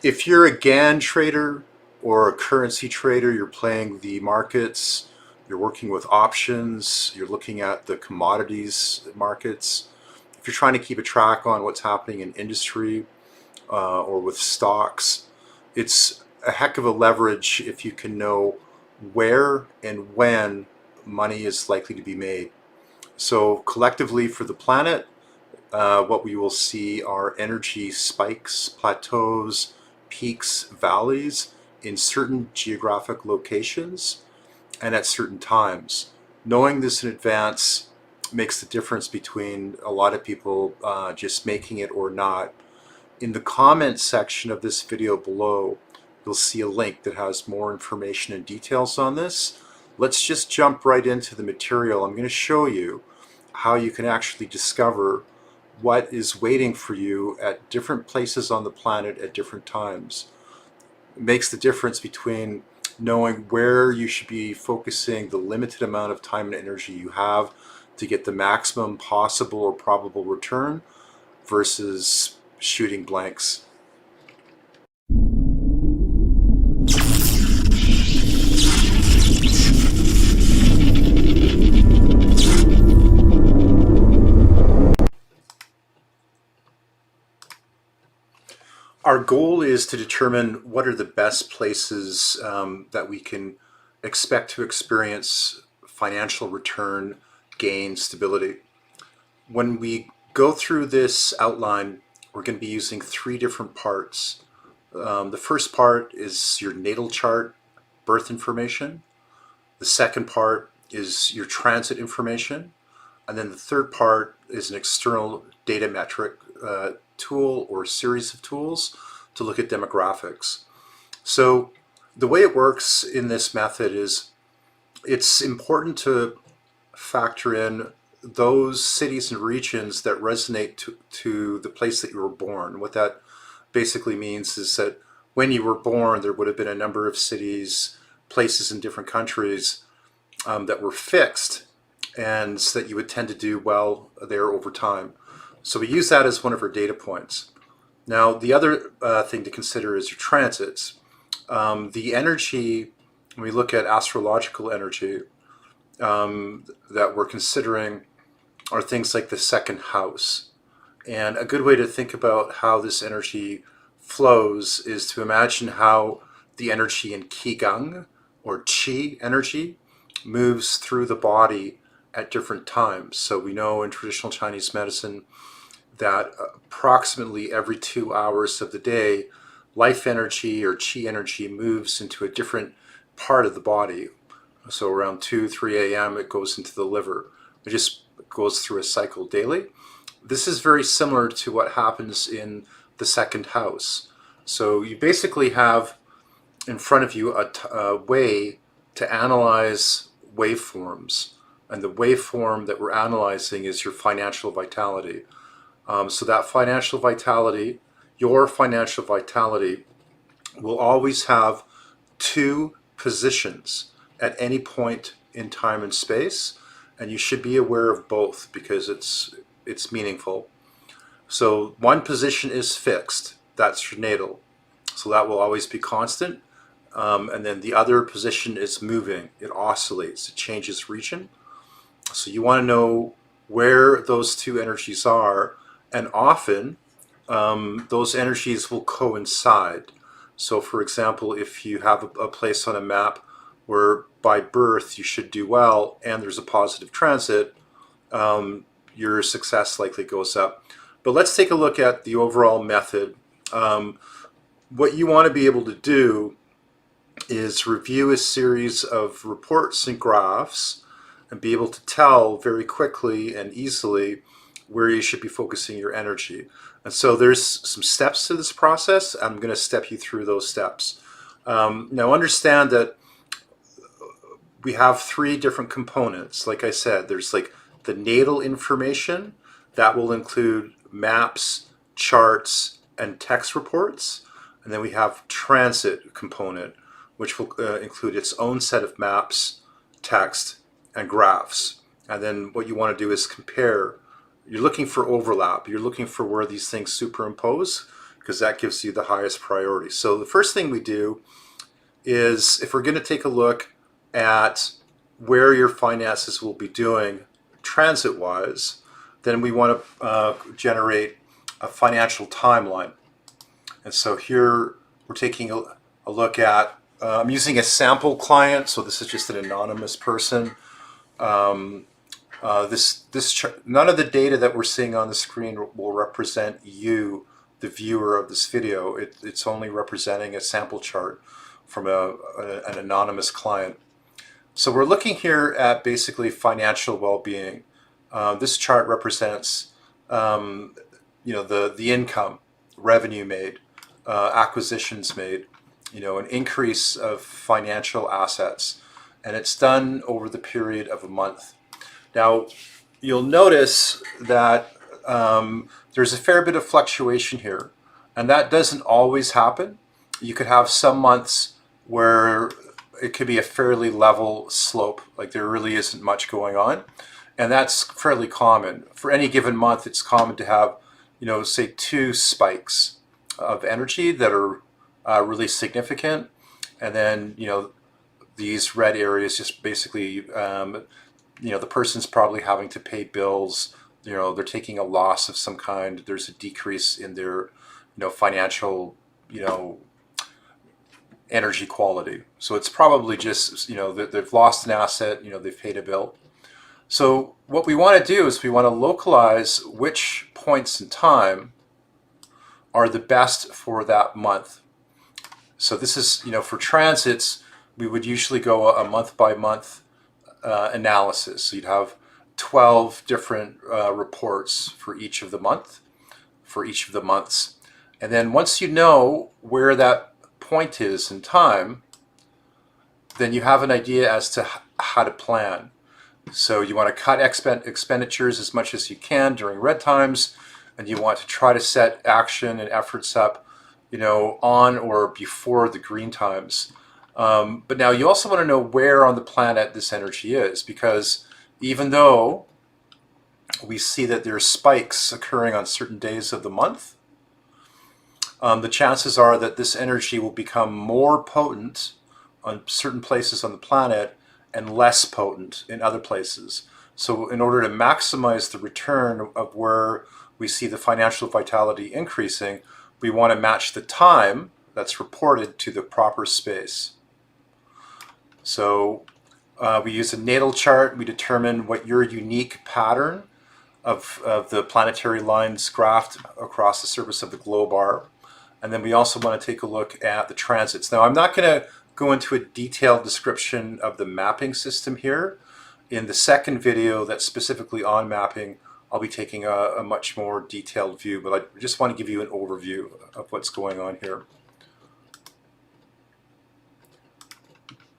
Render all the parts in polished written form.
If you're a Gann trader or a currency trader, you're playing the markets, you're working with options, you're looking at the commodities markets. If you're trying to keep a track on what's happening in industry or with stocks, it's a heck of a leverage if you can know where and when money is likely to be made. So collectively for the planet, what we will see are energy spikes, plateaus, peaks, valleys in certain geographic locations and at certain times. Knowing this in advance makes the difference between a lot of people just making it or not. In the comments section of this video below, you'll see a link that has more information and details on this. Let's just jump right into the material. I'm going to show you how you can actually discover what is waiting for you at different places on the planet at different times. It makes the difference between knowing where you should be focusing the limited amount of time and energy you have to get the maximum possible or probable return versus shooting blanks. Our goal is to determine what are the best places that we can expect to experience financial return, gain, stability. When we go through this outline, we're going to be using three different parts. The first part is your natal chart, birth information. The second part is your transit information. And then the third part is an external data metric tool or series of tools to look at demographics. So the way it works in this method is it's important to factor in those cities and regions that resonate to the place that you were born. What that basically means is that when you were born, there would have been a number of cities, places in different countries that were fixed and that you would tend to do well there over time. So we use that as one of our data points. Now, the other thing to consider is your transits. The energy, when we look at astrological energy that we're considering are things like the second house. And a good way to think about how this energy flows is to imagine how the energy in Qigong or Qi energy moves through the body at different times. So we know in traditional Chinese medicine that approximately every 2 hours of the day, life energy or Qi energy moves into a different part of the body. So around 2, 3 a.m. it goes into the liver. It just goes through a cycle daily. This is very similar to what happens in the second house. So you basically have in front of you a way to analyze waveforms. And the waveform that we're analyzing is your financial vitality. So that financial vitality, your financial vitality, will always have two positions at any point in time and space, and you should be aware of both because it's meaningful. So one position is fixed, that's your natal, so that will always be constant, and then the other position is moving, it oscillates, it changes region. So you want to know where those two energies are, and often those energies will coincide. So for example, if you have a place on a map where by birth you should do well and there's a positive transit, your success likely goes up. But let's take a look at the overall method. What you want to be able to do is review a series of reports and graphs and be able to tell very quickly and easily where you should be focusing your energy. And so there's some steps to this process. I'm going to step you through those steps. Now understand that we have three different components. Like I said, there's like the natal information that will include maps, charts, and text reports. And then we have transit component, which will include its own set of maps, text, and graphs. And then what you want to do is compare. You're looking for overlap. You're looking for where these things superimpose because that gives you the highest priority. So the first thing we do is, if we're going to take a look at where your finances will be doing transit-wise, then we want to generate a financial timeline. And so here we're taking a look at, I'm using a sample client, so this is just an anonymous person. None of the data that we're seeing on the screen will represent you, the viewer of this video. It's only representing a sample chart from an anonymous client. So we're looking here at basically financial well-being. This chart represents the income, revenue made, acquisitions made, an increase of financial assets, and it's done over the period of a month. Now, you'll notice that there's a fair bit of fluctuation here, and that doesn't always happen. You could have some months where it could be a fairly level slope, like there really isn't much going on, and that's fairly common. For any given month, it's common to have, say 2 spikes of energy that are really significant, and then these red areas just basically the person's probably having to pay bills, they're taking a loss of some kind, there's a decrease in their financial energy quality. So it's probably just that they've lost an asset, they've paid a bill. So what we want to do is we want to localize which points in time are the best for that month. So this is, for transits, we would usually go a month by month analysis. So you'd have 12 different reports for each of the months. And then once you know where that point is in time, then you have an idea as to how to plan. So you want to cut expenditures as much as you can during red times, and you want to try to set action and efforts up, on or before the green times. But now you also want to know where on the planet this energy is, because even though we see that there are spikes occurring on certain days of the month, the chances are that this energy will become more potent on certain places on the planet and less potent in other places. So in order to maximize the return of where we see the financial vitality increasing, we want to match the time that's reported to the proper space. So we use a natal chart. We determine what your unique pattern of the planetary lines graphed across the surface of the globe are. And then we also want to take a look at the transits. Now, I'm not going to go into a detailed description of the mapping system here. In the second video that's specifically on mapping, I'll be taking a much more detailed view, but I just want to give you an overview of what's going on here.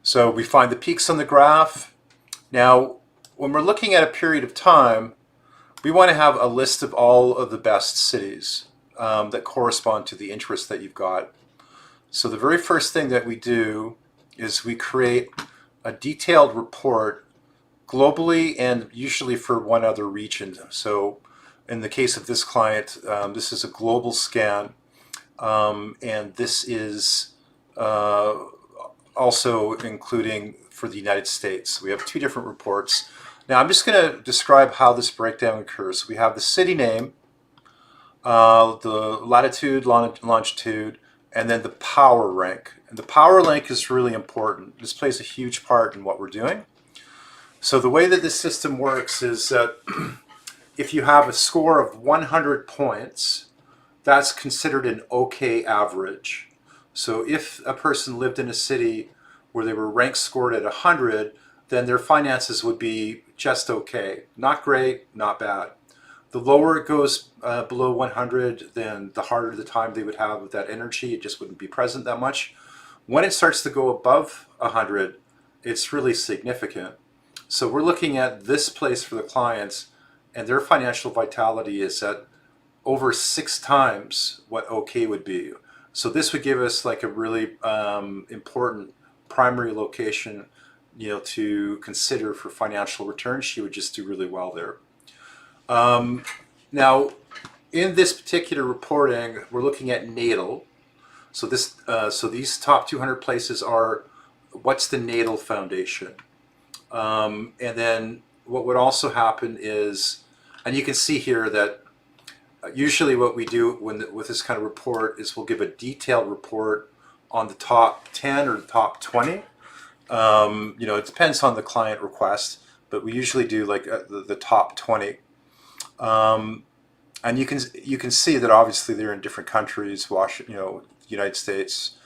So we find the peaks on the graph. Now, when we're looking at a period of time, we want to have a list of all of the best cities that correspond to the interest that you've got. So the very first thing that we do is we create a detailed report globally and usually for one other region. So in the case of this client, this is a global scan, and this is also including for the United States. We have 2 different reports. Now I'm just going to describe how this breakdown occurs. We have the city name, the latitude, longitude, and then the power rank. And the power rank is really important. This plays a huge part in what we're doing. So the way that this system works is that if you have a score of 100 points, that's considered an okay average. So if a person lived in a city where they were rank scored at 100, then their finances would be just okay. Not great, not bad. The lower it goes below 100, then the harder the time they would have with that energy. It just wouldn't be present that much. When it starts to go above 100, it's really significant. So we're looking at this place for the clients, and their financial vitality is at over 6 times what okay would be. So this would give us like a really important primary location, to consider for financial return. She would just do really well there. Now, in this particular reporting, we're looking at natal. So so these top 200 places are what's the natal foundation, and then what would also happen is, and you can see here that usually what we do with this kind of report is we'll give a detailed report on the top 10 or the top 20. It depends on the client request, but we usually do like the top 20. And you can see that obviously they're in different countries, Washington, United States,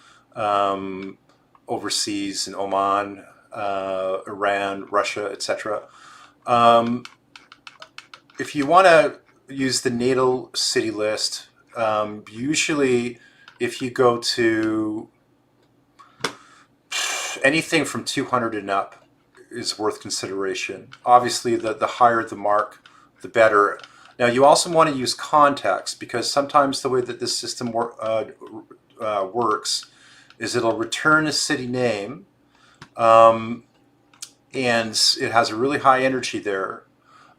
overseas in Oman, Iran, Russia, etc. If you want to use the natal city list, usually if you go to anything from 200 and up is worth consideration. Obviously, the higher the mark, the better. Now, you also want to use context, because sometimes the way that this system works is it'll return a city name, and it has a really high energy there,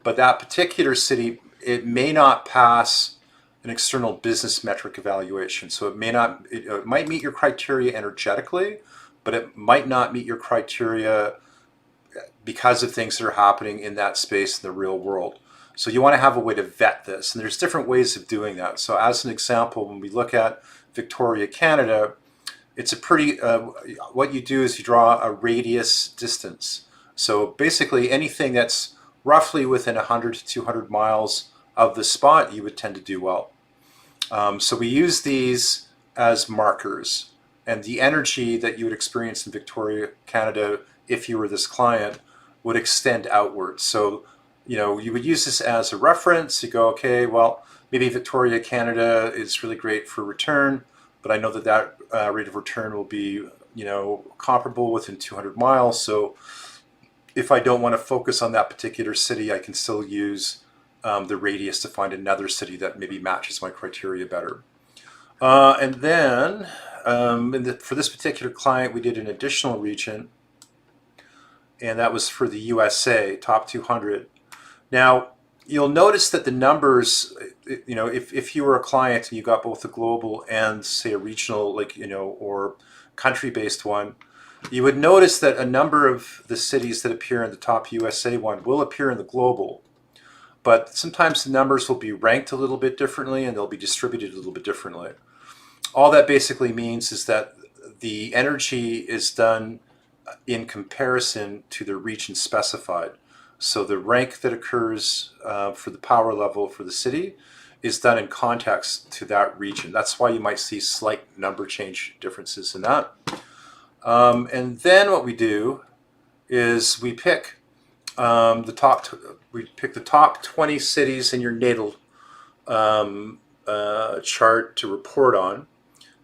but that particular city, it may not pass an external business metric evaluation. So it might meet your criteria energetically, but it might not meet your criteria because of things that are happening in that space in the real world. So you want to have a way to vet this, and there's different ways of doing that. So as an example, when we look at Victoria, Canada, it's a pretty, what you do is you draw a radius distance. So basically anything that's roughly within 100 to 200 miles of the spot, you would tend to do well. So we use these as markers, and the energy that you would experience in Victoria, Canada, if you were this client, would extend outwards. So, you would use this as a reference. You go, okay, well, maybe Victoria, Canada is really great for return, but I know that rate of return will be, comparable within 200 miles. So if I don't want to focus on that particular city, I can still use the radius to find another city that maybe matches my criteria better. And then for this particular client, we did an additional region, and that was for the USA, top 200. Now, you'll notice that the numbers, if you were a client and you got both a global and, say, a regional, or country-based one, you would notice that a number of the cities that appear in the top USA one will appear in the global. But sometimes the numbers will be ranked a little bit differently, and they'll be distributed a little bit differently. All that basically means is that the energy is done in comparison to the region specified. So the rank that occurs for the power level for the city is done in context to that region. That's why you might see slight number change differences in that. And then what we do is we pick the top 20 cities in your natal chart to report on,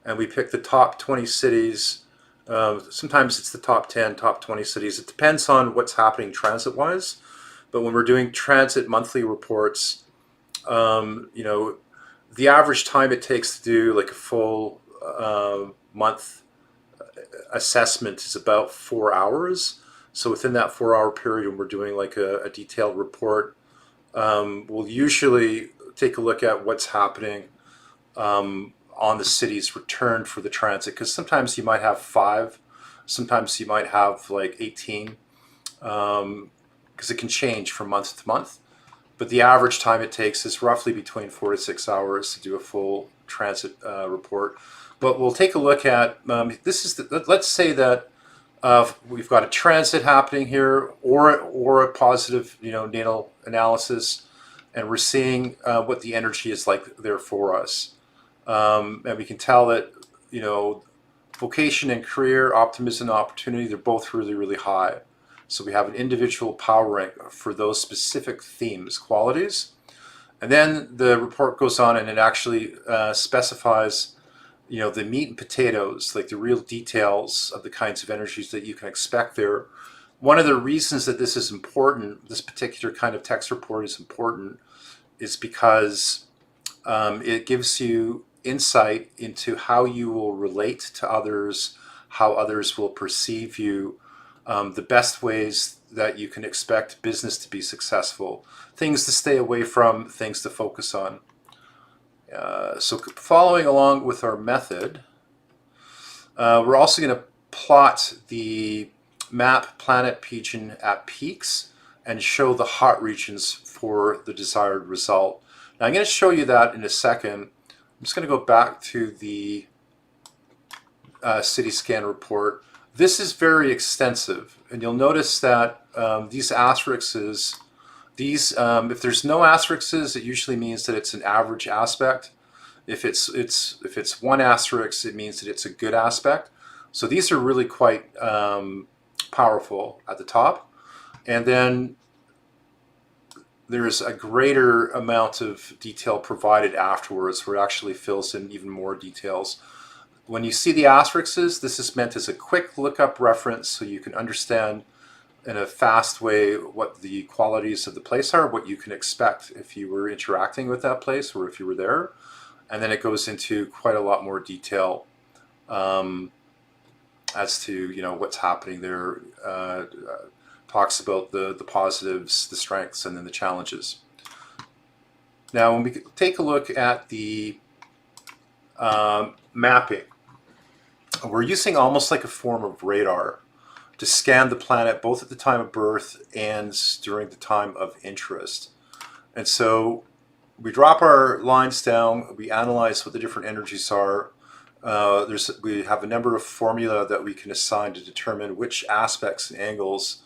and we pick the top 20 cities. Sometimes it's the top 10, top 20 cities. It depends on what's happening transit-wise. But when we're doing transit monthly reports, the average time it takes to do like a full month assessment is about 4 hours. So within that 4-hour period, when we're doing like a detailed report, we'll usually take a look at what's happening on the city's return for the transit, because sometimes you might have 5, sometimes you might have like 18, because it can change from month to month. But the average time it takes is roughly between 4 to 6 hours to do a full transit report. But we'll take a look at, let's say that we've got a transit happening here, or a positive, natal analysis, and we're seeing what the energy is like there for us. And we can tell that, vocation and career, optimism and opportunity, they're both really, really high. So we have an individual power rank for those specific themes, qualities. And then the report goes on and it actually specifies, the meat and potatoes, like the real details of the kinds of energies that you can expect there. One of the reasons that this is important, this particular kind of text report is important, is because it gives you insight into how you will relate to others, how others will perceive you, the best ways that you can expect business to be successful, things to stay away from, things to focus on. So following along with our method, we're also going to plot the map planet region at peaks and show the hot regions for the desired result. Now I'm going to show you that in a second. I'm just going to go back to the city scan report. This is very extensive, and you'll notice that these asterisks, if there's no asterisks, it usually means that it's an average aspect. If it's one asterisk, it means that it's a good aspect. So these are really quite powerful at the top. And then there's a greater amount of detail provided afterwards where it actually fills in even more details. When you see the asterisks, this is meant as a quick lookup reference so you can understand in a fast way what the qualities of the place are, what you can expect if you were interacting with that place or if you were there. And then it goes into quite a lot more detail as to what's happening there. Talks about the positives, the strengths, and then the challenges. Now, when we take a look at the mapping, we're using almost like a form of radar to scan the planet both at the time of birth and during the time of interest. And so we drop our lines down, we analyze what the different energies are. We have a number of formula that we can assign to determine which aspects and angles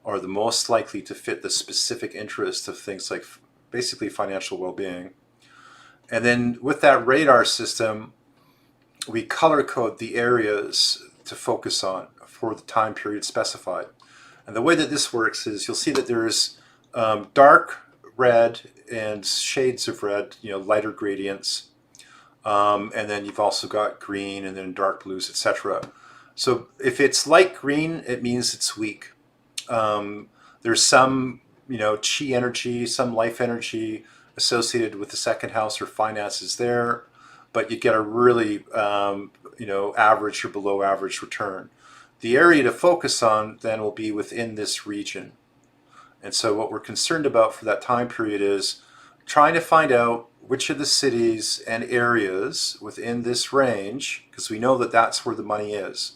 are the most likely to fit the specific interest of things like basically financial well-being. And then with that radar system, we color code the areas to focus on for the time period specified. And the way that this works is you'll see that there's dark red and shades of red, lighter gradients. And then you've also got green and then dark blues, etc. So if it's light green, it means it's weak. There's some, chi energy, some life energy associated with the second house or finances there, but you get a really, average or below average return. The area to focus on then will be within this region. And so what we're concerned about for that time period is trying to find out which of the cities and areas within this range, because we know that that's where the money is.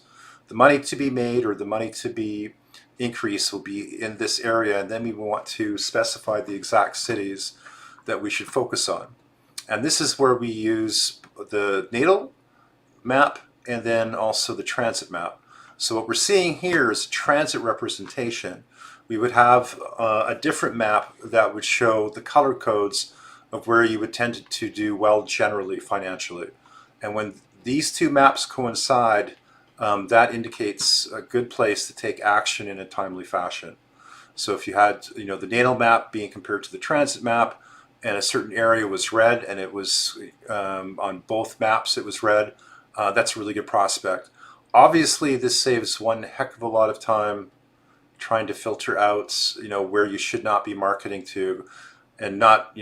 The money to be made or the money to be increased will be in this area, and then we want to specify the exact cities that we should focus on. And this is where we use the natal map and then also the transit map. So what we're seeing here is a transit representation. We would have a different map that would show the color codes of where you would tend to do well generally financially. And when these two maps coincide, that indicates a good place to take action in a timely fashion. So if you had the natal map being compared to the transit map, and a certain area was red, and it was on both maps it was red, that's a really good prospect. Obviously, this saves one heck of a lot of time trying to filter out, where you should not be marketing to, and not,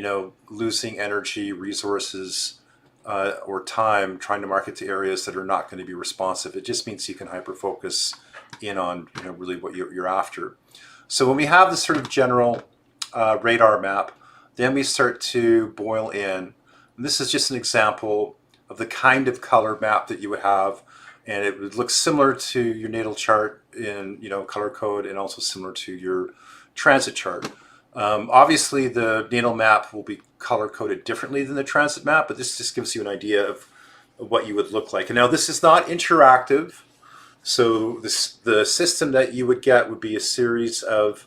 losing energy, resources, or time trying to market to areas that are not going to be responsive. It just means you can hyper-focus in on, really what you're after. So when we have this sort of general radar map, then we start to boil in. And this is just an example of the kind of color map that you would have, and it would look similar to your natal chart in color code, and also similar to your transit chart. Obviously, the natal map will be color coded differently than the transit map, but this just gives you an idea of what you would look like. And now this is not interactive, so the system that you would get would be a series of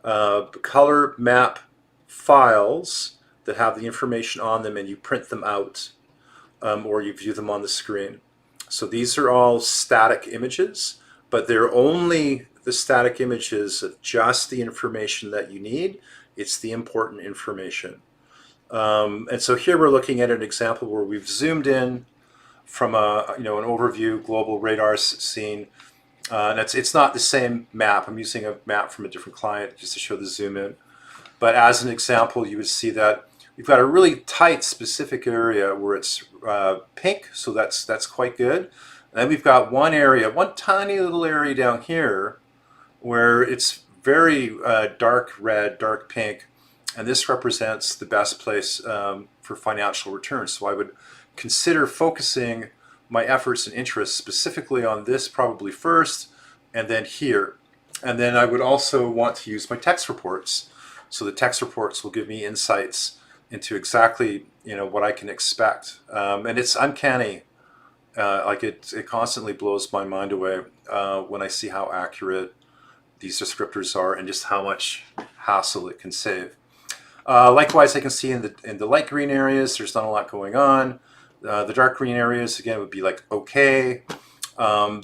color map files that have the information on them, and you print them out, or you view them on the screen. So these are all static images, but they're only the static images of just the information that you need. It's the important information. And so here we're looking at an example where we've zoomed in from an overview global radar scene. And it's not the same map. I'm using a map from a different client just to show the zoom in. But as an example, you would see that we've got a really tight specific area where it's pink, so that's quite good. And then we've got one area, one tiny little area down here where it's very dark red, dark pink, and this represents the best place for financial returns. So I would consider focusing my efforts and interests specifically on this probably first, and then here. And then I would also want to use my text reports. So the text reports will give me insights into exactly what I can expect. And it's uncanny. Like it constantly blows my mind away when I see how accurate these descriptors are and just how much hassle it can save. Likewise, I can see in the light green areas, there's not a lot going on. The dark green areas, again, would be like okay.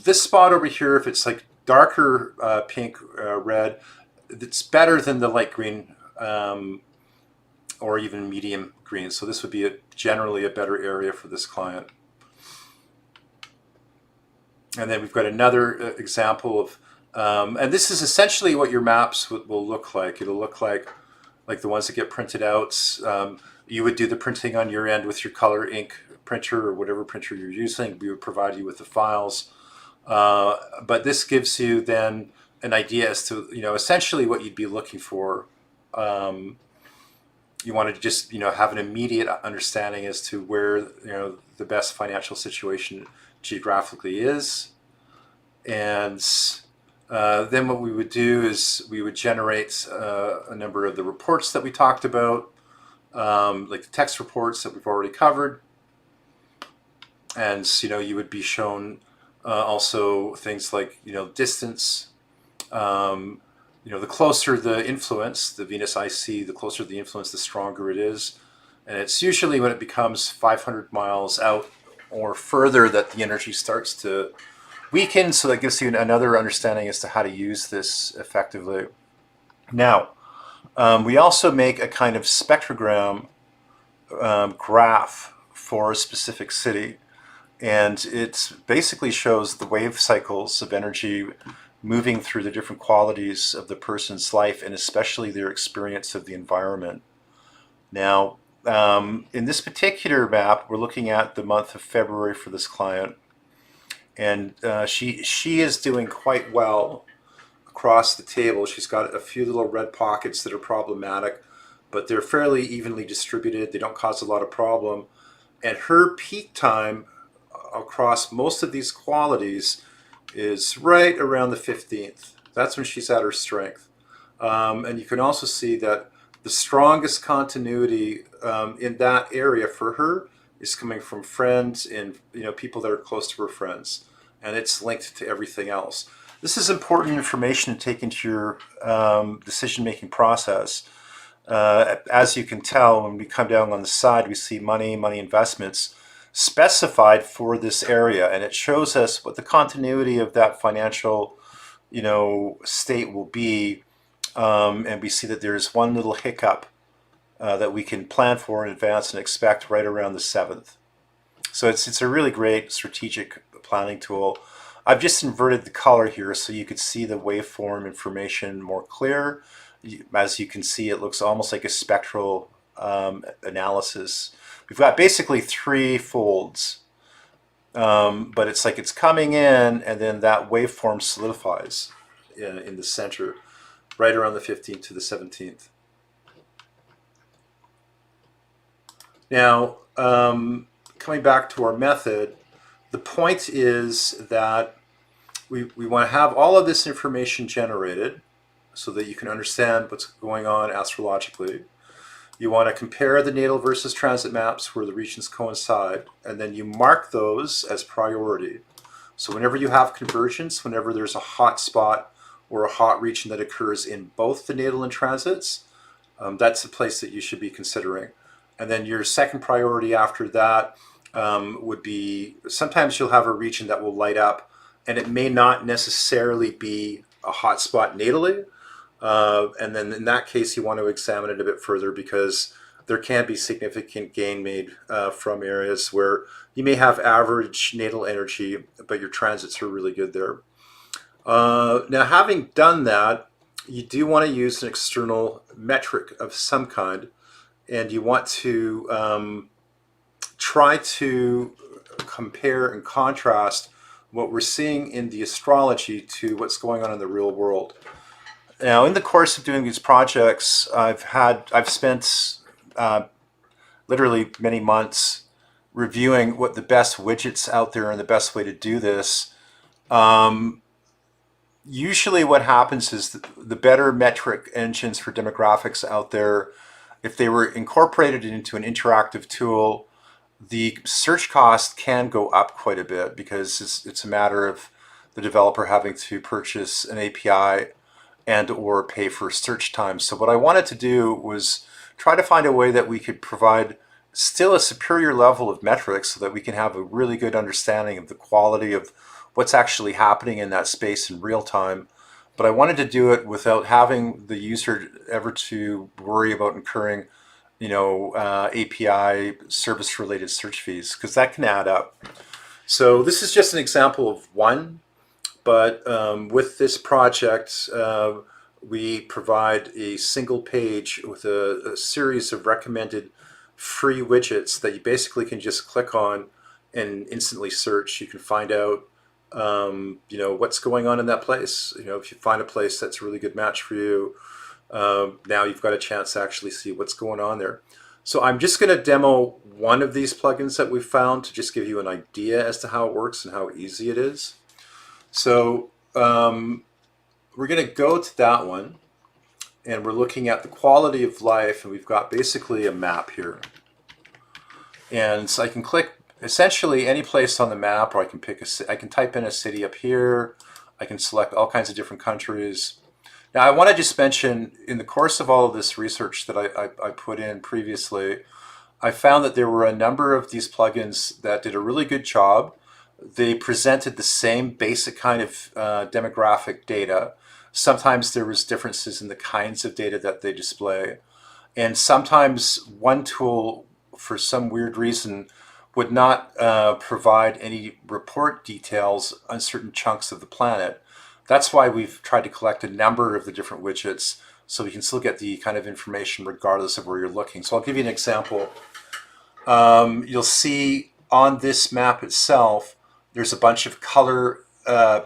This spot over here, if it's like darker pink, red, it's better than the light green or even medium green. So this would be generally a better area for this client. And then we've got another example of, and this is essentially what your maps will look like. It'll look like the ones that get printed out. You would do the printing on your end with your color ink printer or whatever printer you're using. We would provide you with the files. But this gives you then an idea as to, essentially what you'd be looking for. You want to just, have an immediate understanding as to where, the best financial situation geographically is. And then what we would do is we would generate a number of the reports that we talked about, like the text reports that we've already covered. And, you would be shown also things like, distance. The closer the influence, the Venus IC, the closer the influence, the stronger it is. And it's usually when it becomes 500 miles out or further that the energy starts to weaken. So that gives you another understanding as to how to use this effectively. Now, we also make a kind of spectrogram graph for a specific city. And it basically shows the wave cycles of energy moving through the different qualities of the person's life and especially their experience of the environment. Now, in this particular map, we're looking at the month of February for this client. And she is doing quite well across the table. She's got a few little red pockets that are problematic, but they're fairly evenly distributed. They don't cause a lot of problem. And her peak time across most of these qualities is right around the 15th. That's when she's at her strength. And you can also see that the strongest continuity in that area for her is coming from friends and people that are close to her friends, and it's linked to everything else. This is important information to take into your decision-making process. As you can tell, when we come down on the side, we see money investments specified for this area, and it shows us what the continuity of that financial state will be. And we see that there's one little hiccup that we can plan for in advance and expect right around the 7th. So it's a really great strategic planning tool. I've just inverted the color here so you could see the waveform information more clear. As you can see, it looks almost like a spectral analysis. We've got basically 3 folds, but it's like it's coming in and then that waveform solidifies in the center right around the 15th to the 17th. Now, coming back to our method, the point is that we want to have all of this information generated so that you can understand what's going on astrologically. You want to compare the natal versus transit maps where the regions coincide, and then you mark those as priority. So whenever you have convergence, whenever there's a hot spot or a hot region that occurs in both the natal and transits, that's the place that you should be considering. And then your second priority after that would be, sometimes you'll have a region that will light up, and it may not necessarily be a hot spot natally. And then in that case, you want to examine it a bit further because there can be significant gain made from areas where you may have average natal energy, but your transits are really good there. Now, having done that, you do want to use an external metric of some kind, and you want to try to compare and contrast what we're seeing in the astrology to what's going on in the real world. Now, in the course of doing these projects, I've spent literally many months reviewing what the best widgets out there and the best way to do this. Usually what happens is the better metric engines for demographics out there, if they were incorporated into an interactive tool, the search cost can go up quite a bit because it's a matter of the developer having to purchase an API and or pay for search time. So what I wanted to do was try to find a way that we could provide still a superior level of metrics so that we can have a really good understanding of the quality of what's actually happening in that space in real time. But I wanted to do it without having the user ever to worry about incurring, API service related search fees, because that can add up. So this is just an example of one, but with this project, we provide a single page with a series of recommended free widgets that you basically can just click on and instantly search. You can find out, what's going on in that place. If you find a place that's a really good match for you, now you've got a chance to actually see what's going on there. So I'm just going to demo one of these plugins that we found to just give you an idea as to how it works and how easy it is. So we're going to go to that one, and we're looking at the quality of life, and we've got basically a map here. And so I can click essentially any place on the map, or I can I can type in a city up here. I can select all kinds of different countries. Now I want to just mention, in the course of all of this research that I put in previously, I found that there were a number of these plugins that did a really good job. They presented the same basic kind of demographic data. Sometimes there was differences in the kinds of data that they display. And sometimes one tool, for some weird reason, would not provide any report details on certain chunks of the planet. That's why we've tried to collect a number of the different widgets so we can still get the kind of information regardless of where you're looking. So I'll give you an example. You'll see on this map itself, there's a bunch of color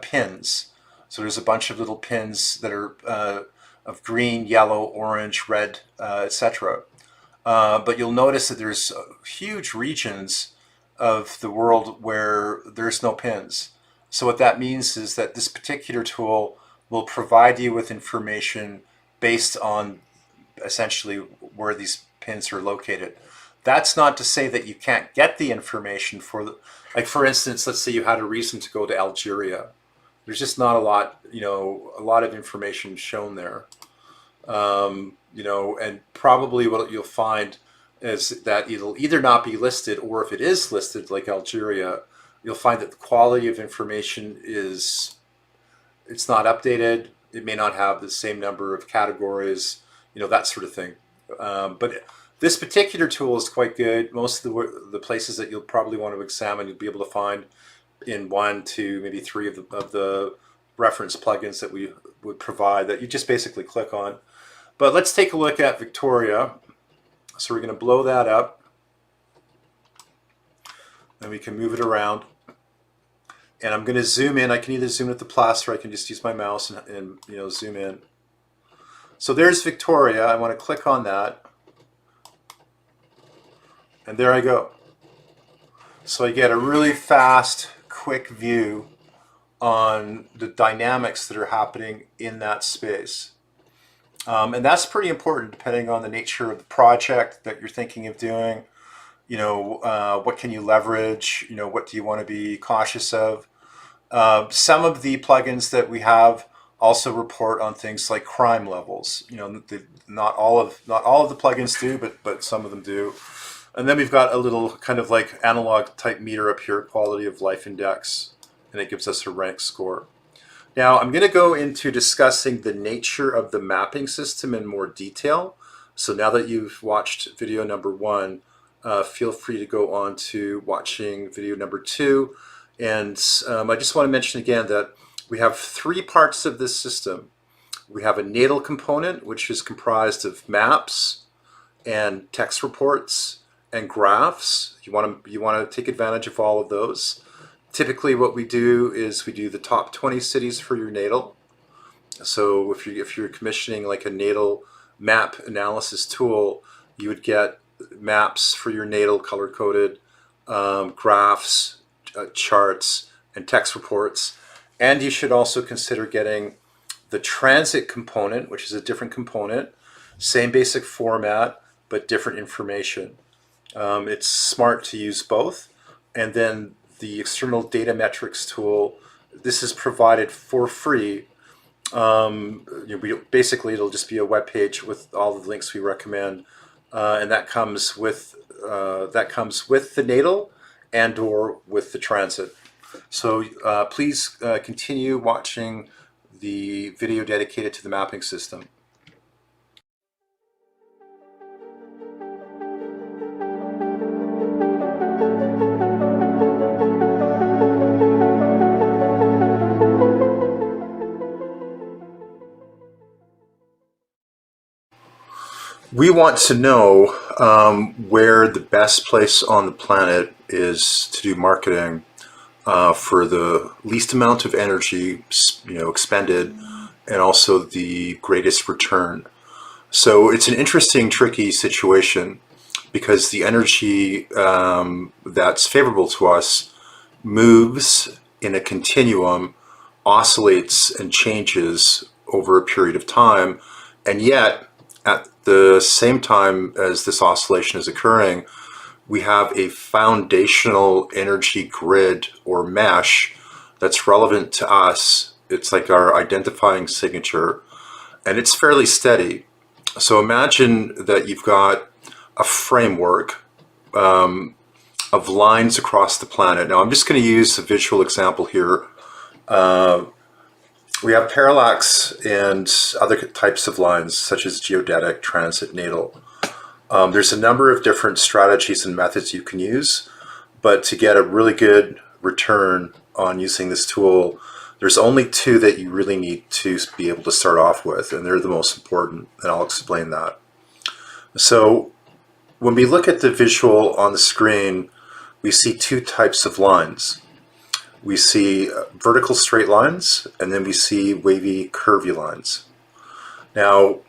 pins. So there's a bunch of little pins that are of green, yellow, orange, red, etc. But you'll notice that there's huge regions of the world where there's no pins. So what that means is that this particular tool will provide you with information based on essentially where these pins are located. That's not to say that you can't get the information like for instance, let's say you had a reason to go to Algeria. There's just not a lot of information shown there. And probably what you'll find is that it'll either not be listed, or if it is listed, like Algeria, you'll find that the quality of information it's not updated. It may not have the same number of categories, that sort of thing. But this particular tool is quite good. Most of the places that you'll probably want to examine, you'll be able to find in 1, 2, maybe 3 of the reference plugins that we would provide that you just basically click on. But let's take a look at Victoria. So we're going to blow that up, and we can move it around. And I'm going to zoom in. I can either zoom with the plus, or I can just use my mouse and zoom in. So there's Victoria. I want to click on that, and there I go. So I get a really fast, quick view on the dynamics that are happening in that space. And that's pretty important depending on the nature of the project that you're thinking of doing. What can you leverage? What do you want to be cautious of? Some of the plugins that we have also report on things like crime levels. Not all of the plugins do, but some of them do. And then we've got a little kind of like analog type meter up here, quality of life index, and it gives us a rank score. Now I'm going to go into discussing the nature of the mapping system in more detail. So now that you've watched video number 1, feel free to go on to watching video number 2. And I just want to mention again that we have 3 parts of this system. We have a natal component, which is comprised of maps and text reports and graphs. You want to take advantage of all of those. Typically what we do is we do the top 20 cities for your natal. So if you're commissioning like a natal map analysis tool, you would get maps for your natal color-coded, graphs, charts, and text reports. And you should also consider getting the transit component, which is a different component, same basic format, but different information. It's smart to use both. And then the external data metrics tool, this is provided for free. Basically, it'll just be a web page with all the links we recommend, and that comes with the natal and or with the transit. So please continue watching the video dedicated to the mapping system. We want to know where the best place on the planet is to do marketing for the least amount of energy, expended, and also the greatest return. So it's an interesting, tricky situation because the energy that's favorable to us moves in a continuum, oscillates and changes over a period of time, and yet at the same time as this oscillation is occurring, we have a foundational energy grid or mesh that's relevant to us. It's like our identifying signature, and it's fairly steady. So imagine that you've got a framework of lines across the planet. Now I'm just going to use a visual example here. We have parallax and other types of lines such as geodetic, transit, natal. There's a number of different strategies and methods you can use, but to get a really good return on using this tool, there's only two that you really need to be able to start off with, and they're the most important, and I'll explain that. So when we look at the visual on the screen, we see two types of lines. We see vertical straight lines, and then we see wavy curvy lines. Now,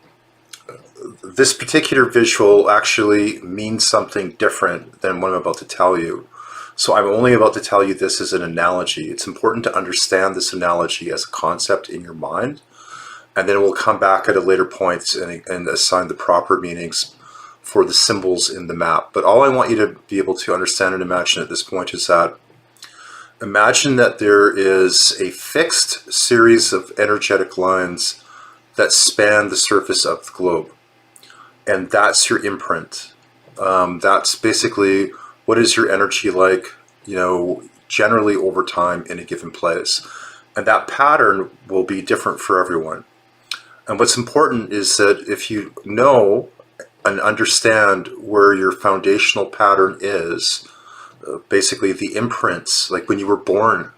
this particular visual actually means something different than what I'm about to tell you. So I'm only about to tell you this as an analogy. It's important to understand this analogy as a concept in your mind, and then we'll come back at a later point and assign the proper meanings for the symbols in the map. But all I want you to be able to understand and imagine at this point is that imagine that there is a fixed series of energetic lines that span the surface of the globe. And that's your imprint. That's basically what is your energy like, generally over time in a given place. And that pattern will be different for everyone. And what's important is that if you know and understand where your foundational pattern is, basically the imprints, like when you were born,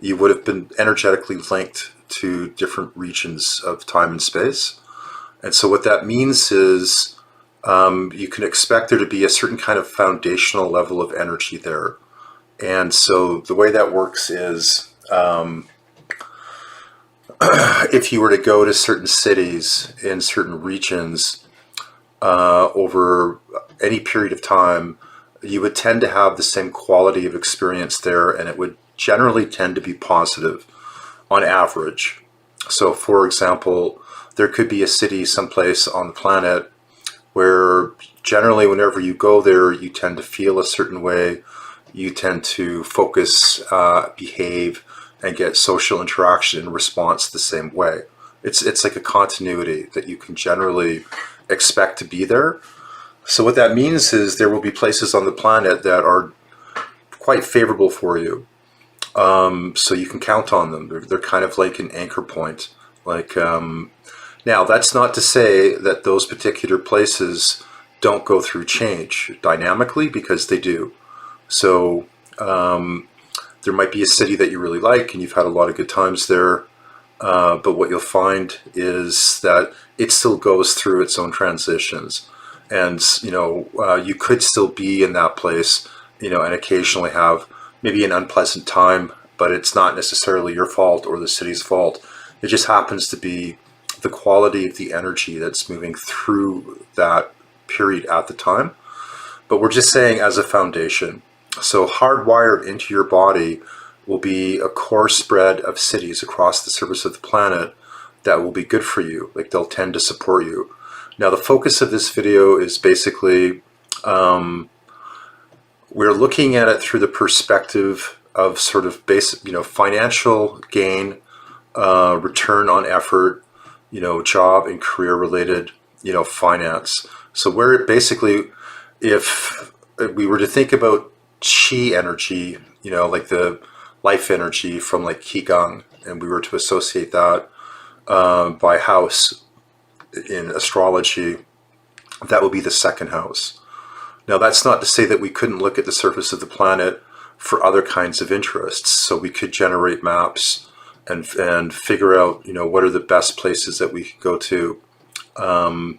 you would have been energetically linked to different regions of time and space. And so what that means is you can expect there to be a certain kind of foundational level of energy there. And so the way that works is if you were to go to certain cities in certain regions over any period of time, you would tend to have the same quality of experience there, and it would generally tend to be positive on average. So for example, there could be a city someplace on the planet where generally whenever you go there, you tend to feel a certain way, you tend to focus, behave, and get social interaction in response the same way. It's like a continuity that you can generally expect to be there. So what that means is there will be places on the planet that are quite favorable for you. So you can count on them. They're kind of like an anchor point. Now, that's not to say that those particular places don't go through change dynamically, because they do. So there might be a city that you really like and you've had a lot of good times there. But what you'll find is that it still goes through its own transitions. And, you could still be in that place, and occasionally have maybe an unpleasant time, but it's not necessarily your fault or the city's fault. It just happens to be the quality of the energy that's moving through that period at the time. But we're just saying as a foundation. So hardwired into your body will be a core spread of cities across the surface of the planet that will be good for you. Like they'll tend to support you. Now the focus of this video is basically we're looking at it through the perspective of sort of basic, financial gain, return on effort, job and career related, finance. So where basically, if we were to think about chi energy, like the life energy from like Gann, and we were to associate that by house in astrology, that would be the second house. Now that's not to say that we couldn't look at the surface of the planet for other kinds of interests. So we could generate maps and figure out, what are the best places that we could go to, for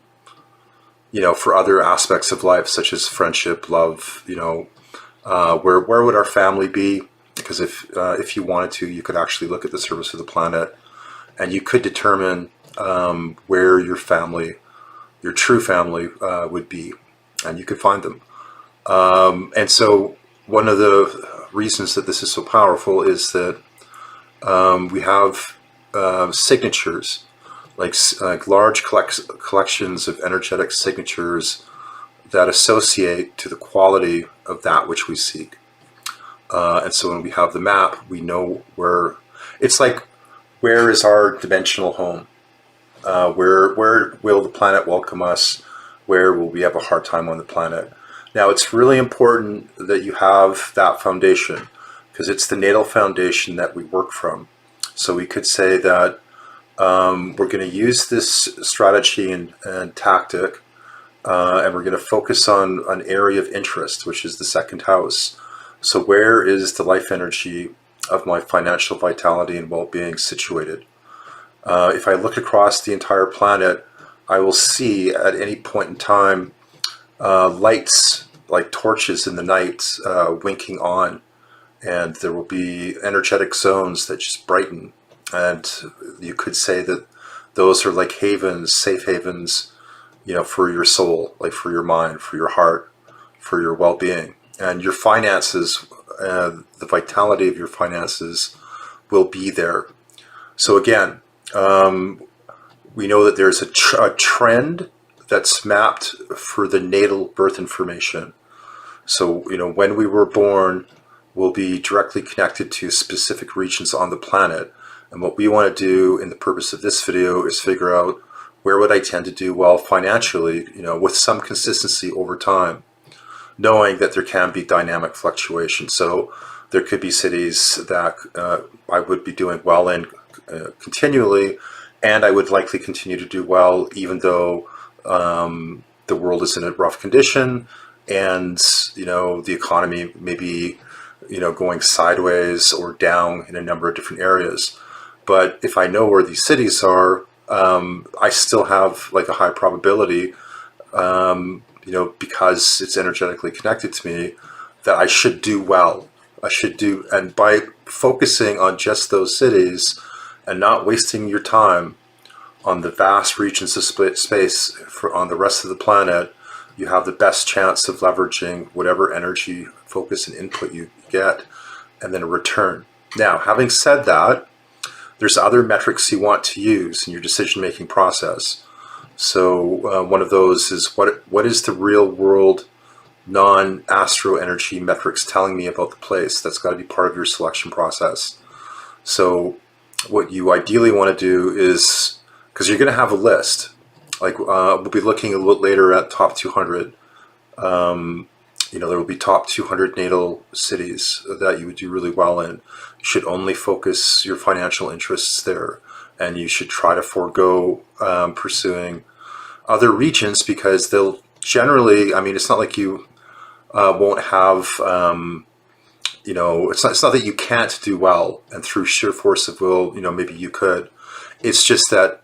other aspects of life, such as friendship, love, where would our family be? Because if you wanted to, you could actually look at the surface of the planet and you could determine where your family, your true family would be, and you could find them. And so one of the reasons that this is so powerful is that we have signatures, like large collections of energetic signatures that associate to the quality of that which we seek. And so when we have the map, we know where, it's like, where is our dimensional home? Where will the planet welcome us? Where will we have a hard time on the planet? Now, it's really important that you have that foundation, because it's the natal foundation that we work from. So we could say that we're going to use this strategy and tactic, and we're going to focus on an area of interest, which is the second house. So where is the life energy of my financial vitality and well-being situated? If I look across the entire planet, I will see at any point in time lights like torches in the night winking on, and there will be energetic zones that just brighten. And you could say that those are like havens, safe havens, for your soul, like for your mind, for your heart, for your well-being. And your finances, the vitality of your finances will be there. So again, we know that there's a trend that's mapped for the natal birth information. So, when we were born will be directly connected to specific regions on the planet. And what we want to do in the purpose of this video is figure out where would I tend to do well financially, with some consistency over time, knowing that there can be dynamic fluctuation. So there could be cities that I would be doing well in continually, and I would likely continue to do well even though the world is in a rough condition, and the economy may be going sideways or down in a number of different areas. But if I know where these cities are, I still have like a high probability, because it's energetically connected to me, that I should do well. And by focusing on just those cities and not wasting your time on the vast regions of space on the rest of the planet, you have the best chance of leveraging whatever energy, focus, and input you get, and then a return. Now, having said that, there's other metrics you want to use in your decision-making process. So one of those is what is the real world non-astro energy metrics telling me about the place? That's got to be part of your selection process. So what you ideally want to do is, because you're going to have a list, like we'll be looking a little later at top 200. There will be top 200 natal cities that you would do really well in. You should only focus your financial interests there, and you should try to forego pursuing other regions, because they'll generally, it's not like you won't have, it's not that you can't do well, and through sheer force of will, maybe you could. It's just that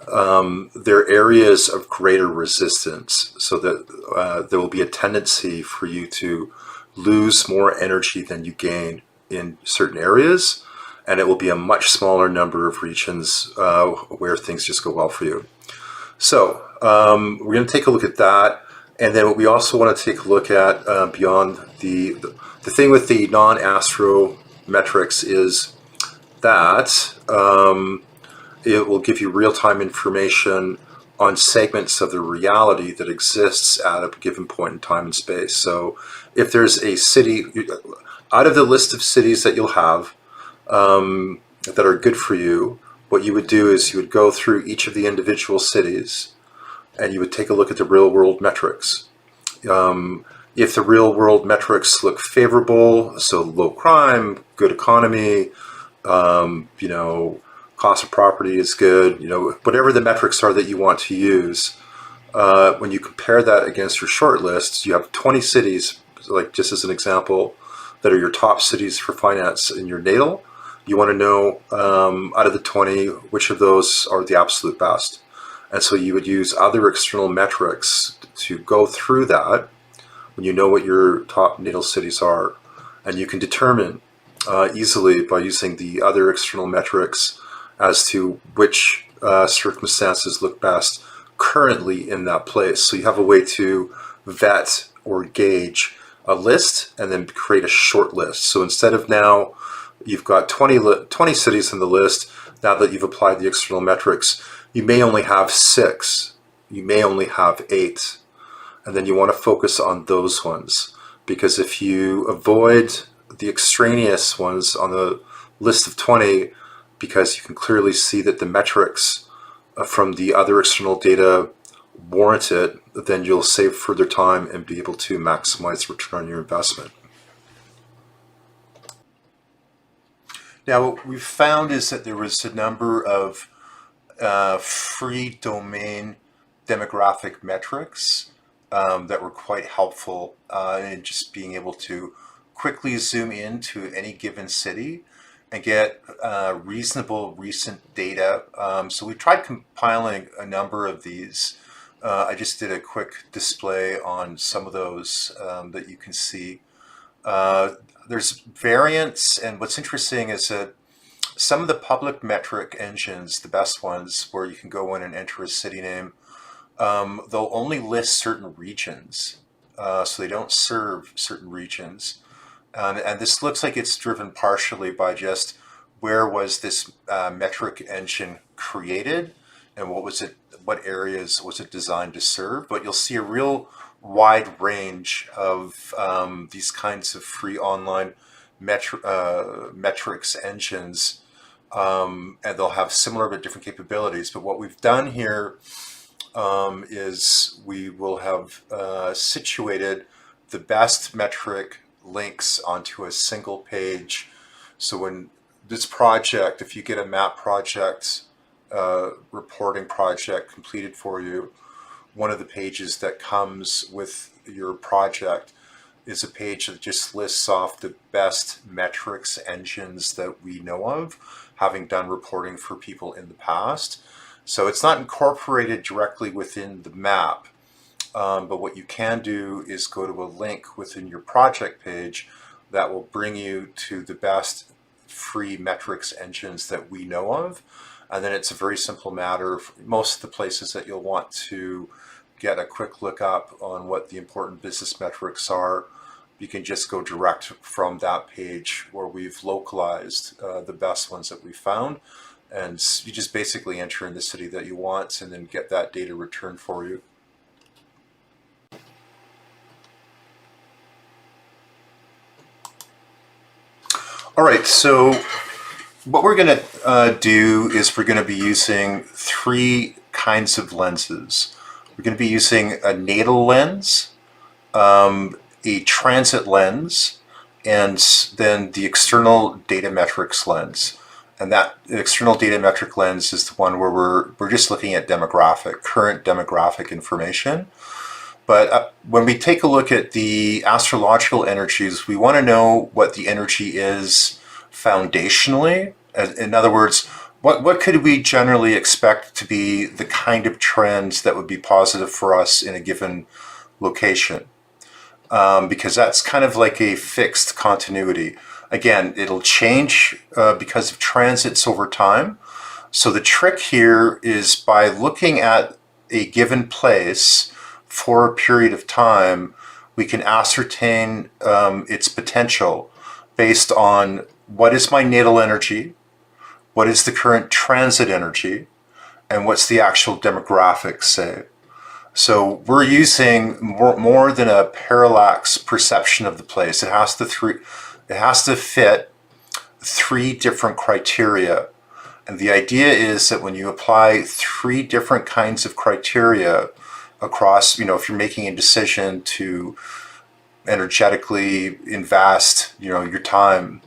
there are areas of greater resistance, so that there will be a tendency for you to lose more energy than you gain in certain areas, and it will be a much smaller number of regions where things just go well for you. So we're going to take a look at that. And then what we also want to take a look at beyond the thing with the non-astrometrics is that it will give you real-time information on segments of the reality that exists at a given point in time and space. So if there's a city, out of the list of cities that you'll have that are good for you, what you would do is you would go through each of the individual cities and you would take a look at the real world metrics. If the real world metrics look favorable, so low crime, good economy, cost of property is good, whatever the metrics are that you want to use, when you compare that against your short lists, you have 20 cities, like just as an example, that are your top cities for finance in your natal. You want to know out of the 20, which of those are the absolute best. And so you would use other external metrics to go through that when you know what your top natal cities are. And you can determine easily by using the other external metrics as to which circumstances look best currently in that place. So you have a way to vet or gauge a list and then create a short list. So instead of now you've got 20 cities in the list, now that you've applied the external metrics, you may only have 6, you may only have 8, and then you want to focus on those ones, because if you avoid the extraneous ones on the list of 20 because you can clearly see that the metrics from the other external data warrant it, then you'll save further time and be able to maximize return on your investment. Now, what we've found is that there was a number of free domain demographic metrics that were quite helpful in just being able to quickly zoom into any given city and get reasonable recent data. So we tried compiling a number of these. I just did a quick display on some of those that you can see. There's variants, and what's interesting is that some of the public metric engines, the best ones, where you can go in and enter a city name, they'll only list certain regions, so they don't serve certain regions. And this looks like it's driven partially by just where was this metric engine created and what areas was it designed to serve. But you'll see a real wide range of these kinds of free online metrics engines, and they'll have similar but different capabilities. But what we've done here is we will have situated the best metric links onto a single page. So when this project, if you get a map project, reporting project completed for you, one of the pages that comes with your project is a page that just lists off the best metrics engines that we know of, having done reporting for people in the past. So it's not incorporated directly within the map, but what you can do is go to a link within your project page that will bring you to the best free metrics engines that we know of. And then it's a very simple matter. Most of the places that you'll want to get a quick look up on what the important business metrics are, you can just go direct from that page where we've localized the best ones that we found. And you just basically enter in the city that you want and then get that data returned for you. All right, so what we're going to do is we're going to be using 3 kinds of lenses. We're going to be using a natal lens, a transit lens, and then the external data metrics lens. And that external data metric lens is the one where we're just looking at current demographic information. But when we take a look at the astrological energies, we want to know what the energy is foundationally. In other words, what could we generally expect to be the kind of trends that would be positive for us in a given location? Because that's kind of like a fixed continuity. Again, it'll change because of transits over time. So the trick here is by looking at a given place for a period of time, we can ascertain its potential based on what is my natal energy, what is the current transit energy, and what's the actual demographics say. So we're using more than a parallax perception of the place. It has to fit three different criteria. And the idea is that when you apply three different kinds of criteria across, if you're making a decision to energetically invest, your time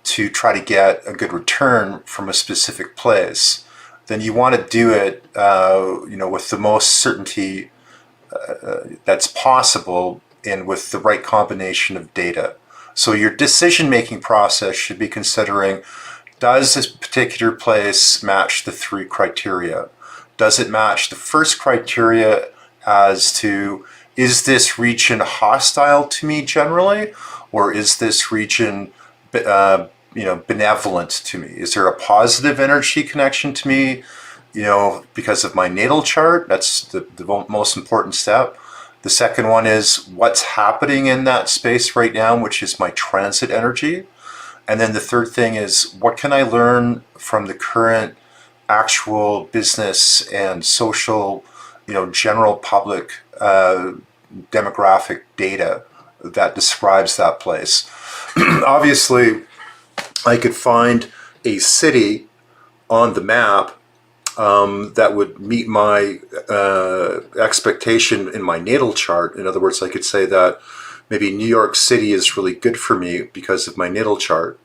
to try to get a good return from a specific place, then you want to do it, with the most certainty that's possible and with the right combination of data. So your decision-making process should be considering, does this particular place match the three criteria? Does it match the first criteria as to, is this region hostile to me generally, or is this region benevolent to me? Is there a positive energy connection to me, because of my natal chart? That's the most important step. The second one is what's happening in that space right now, which is my transit energy. And then the third thing is, what can I learn from the current actual business and social, general public demographic data that describes that place. Obviously, I could find a city on the map that would meet my expectation in my natal chart. In other words, I could say that maybe New York City is really good for me because of my natal chart.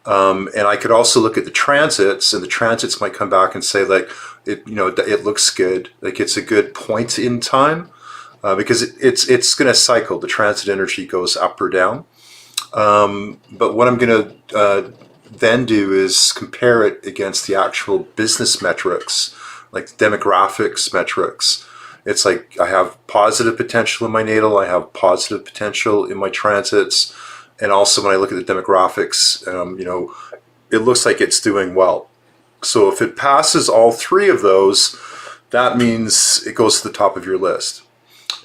And I could also look at the transits, and the transits might come back and say, like, it looks good, like it's a good point in time, because it's going to cycle. The transit energy goes up or down. But what I'm going to then do is compare it against the actual business metrics, like the demographics metrics. It's like I have positive potential in my natal, I have positive potential in my transits, and also when I look at the demographics, it looks like it's doing well. So if it passes all three of those, that means it goes to the top of your list.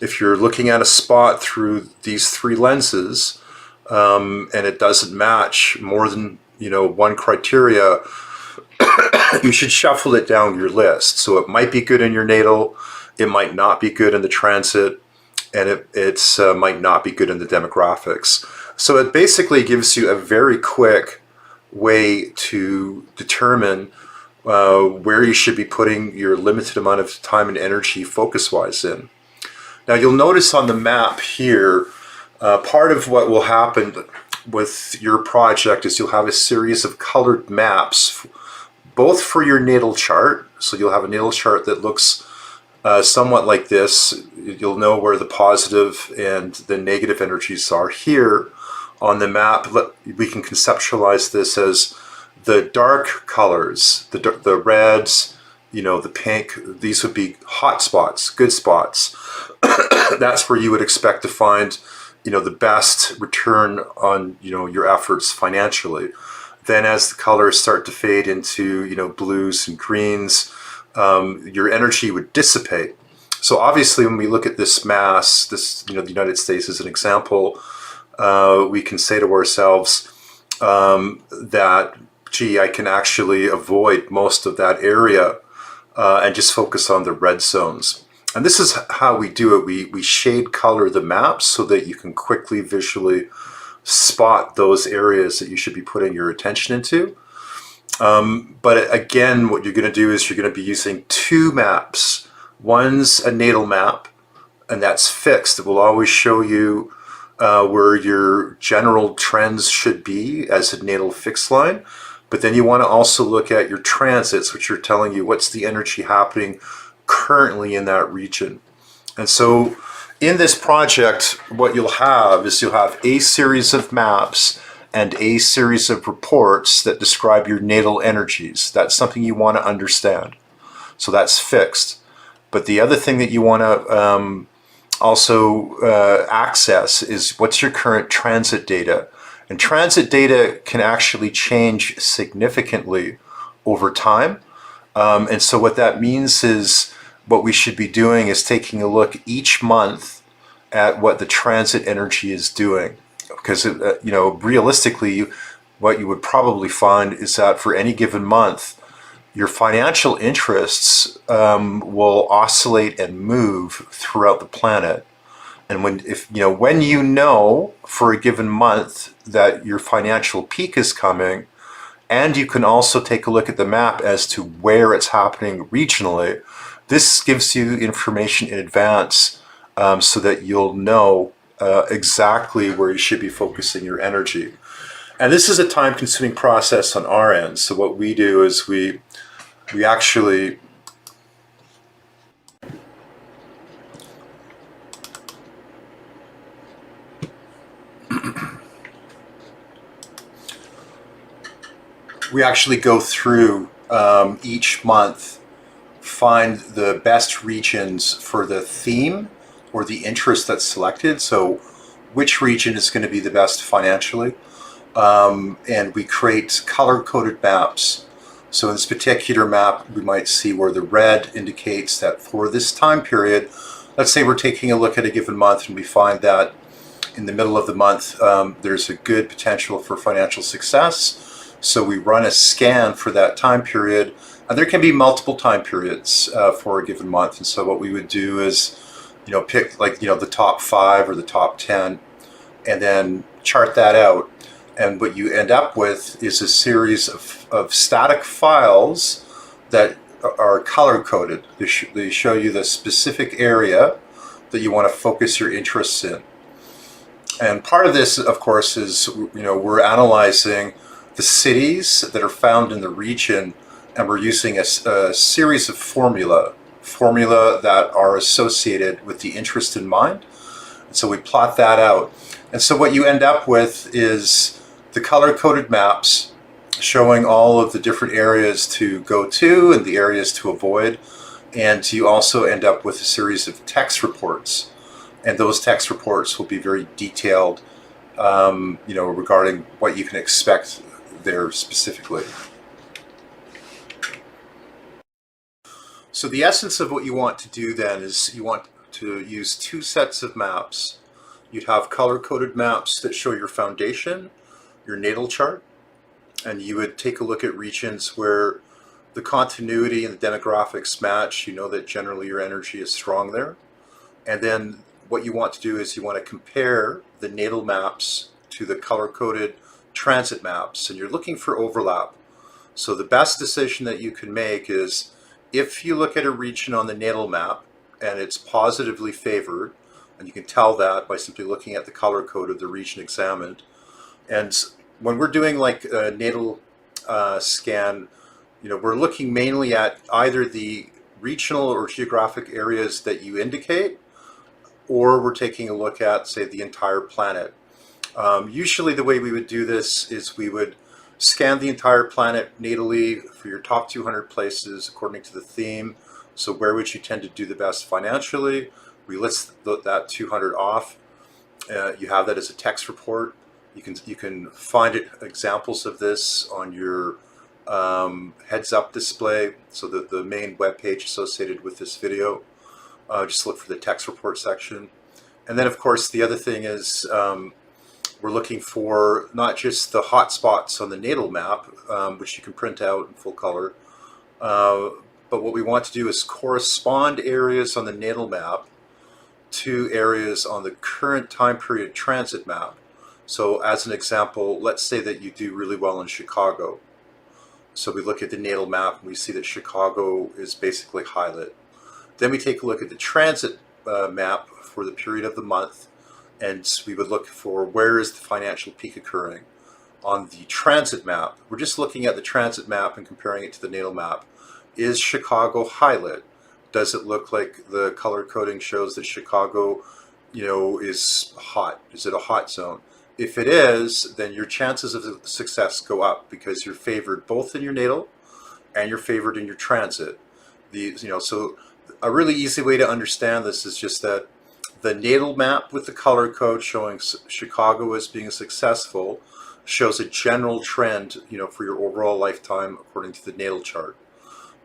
If you're looking at a spot through these three lenses, and it doesn't match more than one criteria, you should shuffle it down your list. So it might be good in your natal, it might not be good in the transit, and it might not be good in the demographics. So it basically gives you a very quick way to determine where you should be putting your limited amount of time and energy focus-wise in. Now you'll notice on the map here, part of what will happen with your project is you'll have a series of colored maps, both for your natal chart. So you'll have a natal chart that looks somewhat like this. You'll know where the positive and the negative energies are here on the map. We can conceptualize this as the dark colors, the reds, the pink. These would be hot spots, good spots. That's where you would expect to find the best return on your efforts financially. Then as the colors start to fade into blues and greens, your energy would dissipate. So obviously when we look at this mass, the United States as an example, we can say to ourselves that, gee, I can actually avoid most of that area and just focus on the red zones. And this is how we do it. We shade color the maps so that you can quickly visually spot those areas that you should be putting your attention into. But again, what you're going to do is you're going to be using two maps. One's a natal map, and that's fixed. It will always show you where your general trends should be as a natal fixed line. But then you want to also look at your transits, which are telling you what's the energy happening currently in that region. And so in this project, what you'll have is you'll have a series of maps and a series of reports that describe your natal energies. That's something you want to understand. So that's fixed. But the other thing that you want to also access is what's your current transit data. And transit data can actually change significantly over time. And so what that means is what we should be doing is taking a look each month at what the transit energy is doing. Because, realistically, what you would probably find is that for any given month, your financial interests will oscillate and move throughout the planet. And when you know for a given month that your financial peak is coming, and you can also take a look at the map as to where it's happening regionally, this gives you information in advance so that you'll know exactly where you should be focusing your energy. And this is a time-consuming process on our end. So what we do is we actually go through each month, find the best regions for the theme or the interest that's selected. So which region is going to be the best financially. And we create color-coded maps. So in this particular map, we might see where the red indicates that for this time period, let's say we're taking a look at a given month and we find that in the middle of the month, there's a good potential for financial success. So we run a scan for that time period, and there can be multiple time periods for a given month. And so what we would do is, pick the top 5 or the top 10, and then chart that out. And what you end up with is a series of static files that are color-coded. They show you the specific area that you want to focus your interests in. And part of this, of course, is, we're analyzing the cities that are found in the region, and we're using a series of formula that are associated with the interest in mind. And so we plot that out. And so what you end up with is the color-coded maps showing all of the different areas to go to and the areas to avoid. And you also end up with a series of text reports. And those text reports will be very detailed, regarding what you can expect there specifically. So the essence of what you want to do then is you want to use 2 sets of maps. You'd have color-coded maps that show your foundation, your natal chart, and you would take a look at regions where the continuity and the demographics match. You know that generally your energy is strong there. And then what you want to do is you want to compare the natal maps to the color-coded transit maps, and you're looking for overlap. So the best decision that you can make is, if you look at a region on the natal map and it's positively favored, and you can tell that by simply looking at the color code of the region examined. And when we're doing like a natal scan, we're looking mainly at either the regional or geographic areas that you indicate, or we're taking a look at, say, the entire planet. Usually the way we would do this is we would scan the entire planet natally for your top 200 places according to the theme. So where would you tend to do the best financially? We list that 200 off. You have that as a text report. You can find examples of this on your heads-up display. So the main web page associated with this video. Just look for the text report section. And then, of course, the other thing is we're looking for not just the hot spots on the natal map, which you can print out in full color, but what we want to do is correspond areas on the natal map to areas on the current time period transit map. So as an example, let's say that you do really well in Chicago. So we look at the natal map and we see that Chicago is basically highlit. Then we take a look at the transit map for the period of the month, and we would look for where is the financial peak occurring. On the transit map, we're just looking at the transit map and comparing it to the natal map. Is Chicago highlit? Does it look like the color coding shows that Chicago, is hot? Is it a hot zone? If it is, then your chances of success go up because you're favored both in your natal and you're favored in your transit. So a really easy way to understand this is just that the natal map with the color code showing Chicago as being successful shows a general trend, for your overall lifetime according to the natal chart.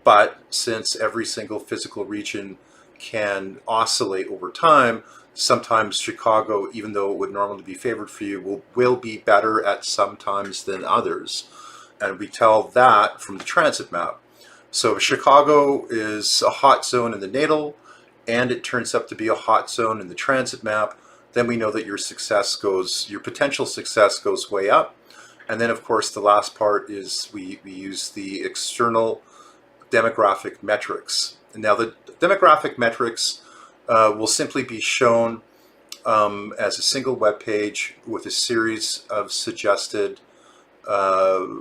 But since every single physical region can oscillate over time, sometimes Chicago, even though it would normally be favored for you, will be better at some times than others. And we tell that from the transit map. So if Chicago is a hot zone in the natal and it turns up to be a hot zone in the transit map, then we know that your potential success goes way up. And then of course the last part is we use the external demographic metrics. Now the demographic metrics will simply be shown as a single web page with a series of suggested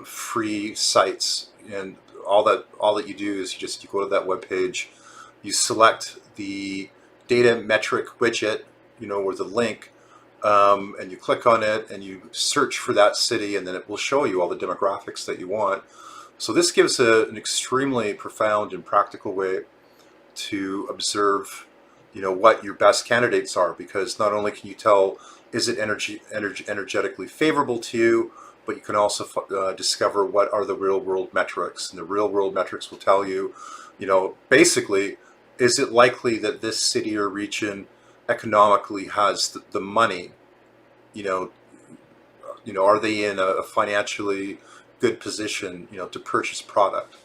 free sites, and all that you do is you go to that web page, you select the data metric widget, or the link, and you click on it and you search for that city, and then it will show you all the demographics that you want. So this gives an extremely profound and practical way to observe, what your best candidates are, because not only can you tell is it energetically favorable to you, but you can also discover what are the real world metrics, and the real world metrics will tell you, basically, is it likely that this city or region economically has the money, you know, are they in a financially good position, to purchase product.